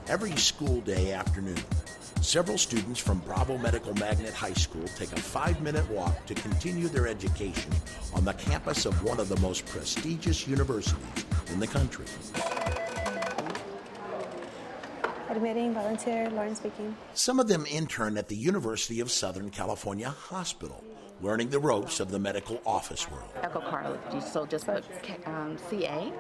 Every school day afternoon, several students from Bravo Medical Magnet High School take a 5-minute walk to continue their education on the campus of one of the most prestigious universities in the country. Admitting volunteer, Lauren speaking. Some of them intern at the University of Southern California Hospital, learning the ropes of the medical office world. Echocardiology, so just put CA.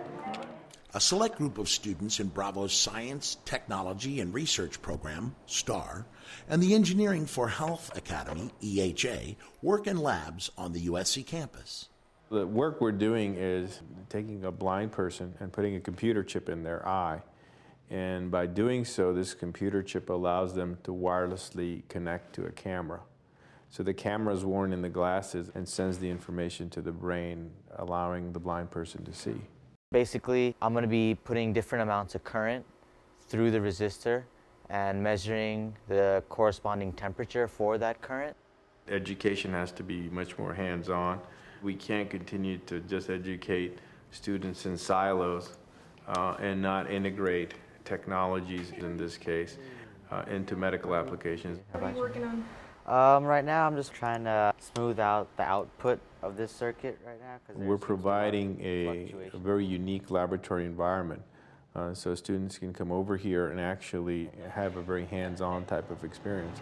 A select group of students in Bravo's Science, Technology, and Research program, STAR, and the Engineering for Health Academy, EHA, work in labs on the USC campus. The work we're doing is taking a blind person and putting a computer chip in their eye. And by doing so, this computer chip allows them to wirelessly connect to a camera. So the camera is worn in the glasses and sends the information to the brain, allowing the blind person to see. Basically, I'm going to be putting different amounts of current through the resistor and measuring the corresponding temperature for that current. Education has to be much more hands-on. We can't continue to just educate students in silos and not integrate technologies, in this case, into medical applications. What are you working on? Right now, I'm just trying to smooth out the output of this circuit right now. We're providing a very unique laboratory environment so students can come over here and actually have a very hands-on type of experience.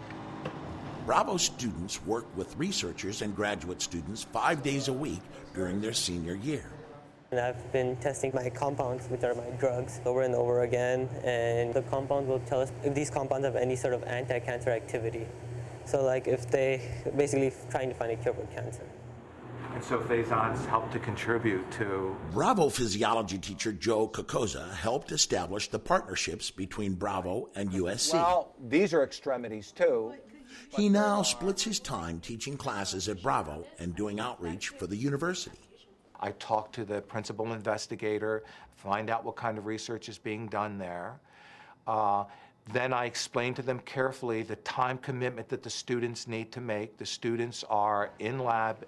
Bravo students work with researchers and graduate students 5 days a week during their senior year. And I've been testing my compounds, which are my drugs, over and over again, and the compounds will tell us if these compounds have any sort of anti-cancer activity. So like if they basically trying to find a cure for cancer. And so phasons help to contribute to... Bravo physiology teacher Joe Kokoza helped establish the partnerships between Bravo and USC. Well, these are extremities too. He now splits his time teaching classes at Bravo and doing outreach for the university. I talk to the principal investigator, find out what kind of research is being done there. Then I explain to them carefully the time commitment that the students need to make. The students are in lab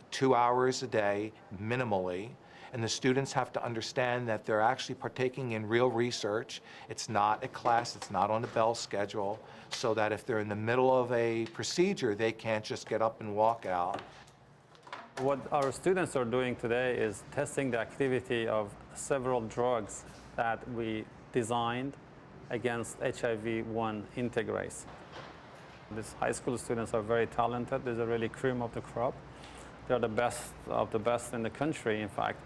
2 hours a day, minimally, and the students have to understand that they're actually partaking in real research. It's not a class, it's not on a bell schedule, so that if they're in the middle of a procedure, they can't just get up and walk out. What our students are doing today is testing the activity of several drugs that we designed against HIV-1 integrase. These high school students are very talented. They're really cream of the crop. They're the best of the best in the country, in fact.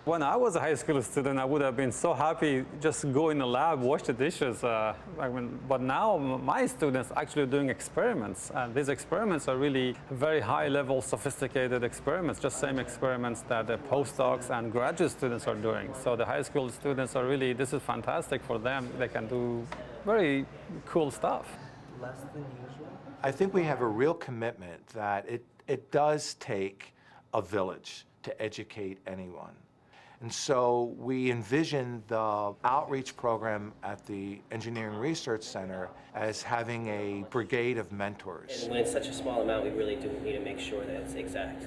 When I was a high school student, I would have been so happy just go in the lab, wash the dishes. But now my students are actually doing experiments. And these experiments are really very high-level, sophisticated experiments, just same experiments that the postdocs and graduate students are doing. So the high school students are really, this is fantastic for them. They can do very cool stuff. Less than usual? I think we have a real commitment that it does take a village to educate anyone. And so we envision the outreach program at the Engineering Research Center as having a brigade of mentors. And when it's such a small amount, we really do need to make sure that it's exact.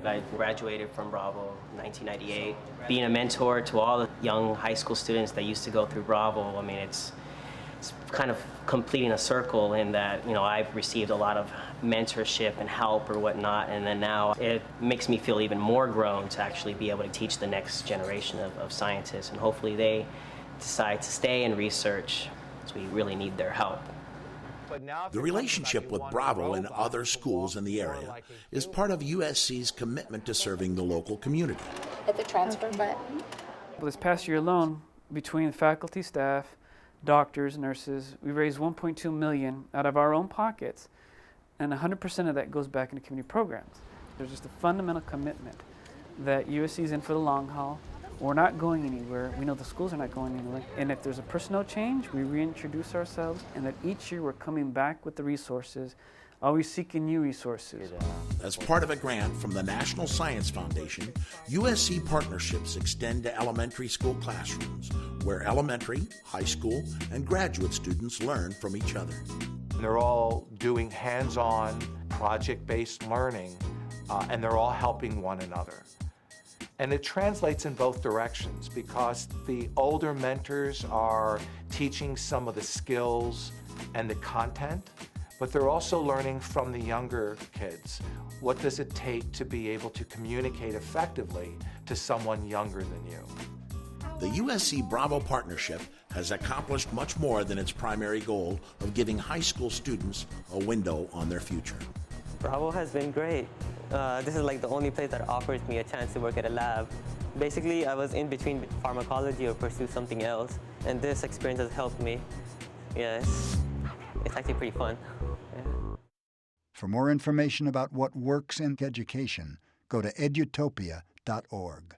I graduated from Bravo in 1998. Being a mentor to all the young high school students that used to go through Bravo, I mean, it's kind of completing a circle in that, you know, I've received a lot of mentorship and help or whatnot, and then now it makes me feel even more grown to actually be able to teach the next generation of scientists, and hopefully they decide to stay in research, so we really need their help. The relationship with Bravo and other schools in the area is part of USC's commitment to serving the local community. Hit the transfer button. Well, this past year alone, between faculty, staff, doctors, nurses, we raised $1.2 million out of our own pockets, and 100% of that goes back into community programs. There's just a fundamental commitment that USC is in for the long haul. We're not going anywhere. We know the schools are not going anywhere. And if there's a personnel change, we reintroduce ourselves, and that each year we're coming back with the resources, always seeking new resources. As part of a grant from the National Science Foundation, USC partnerships extend to elementary school classrooms, where elementary, high school, and graduate students learn from each other. They're all doing hands-on, project-based learning, and they're all helping one another. And it translates in both directions because the older mentors are teaching some of the skills and the content, but they're also learning from the younger kids. What does it take to be able to communicate effectively to someone younger than you? The USC Bravo partnership has accomplished much more than its primary goal of giving high school students a window on their future. Bravo has been great. This is like the only place that offers me a chance to work at a lab. Basically, I was in between pharmacology or pursue something else, and this experience has helped me. Yeah, it's actually pretty fun. Yeah. For more information about what works in education, go to edutopia.org.